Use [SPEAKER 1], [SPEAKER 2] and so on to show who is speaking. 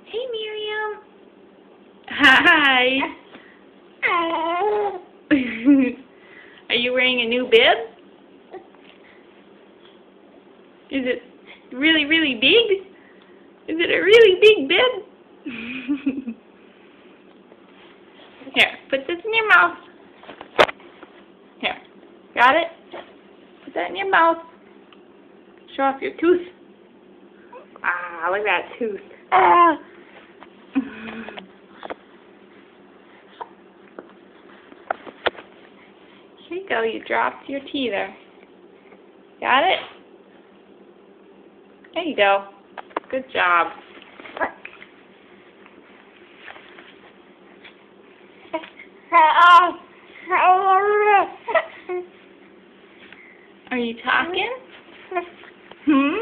[SPEAKER 1] Hey, Miriam. Hi. Are you wearing a new bib? Is it really, really big? Is it a really big bib? Here, put this in your mouth. Here, got it? Put that in your mouth. Show off your tooth. Ah, look at that tooth. Ah. Here you go, you dropped your teether. Got it? There you go. Good job. Are you talking? Hmm?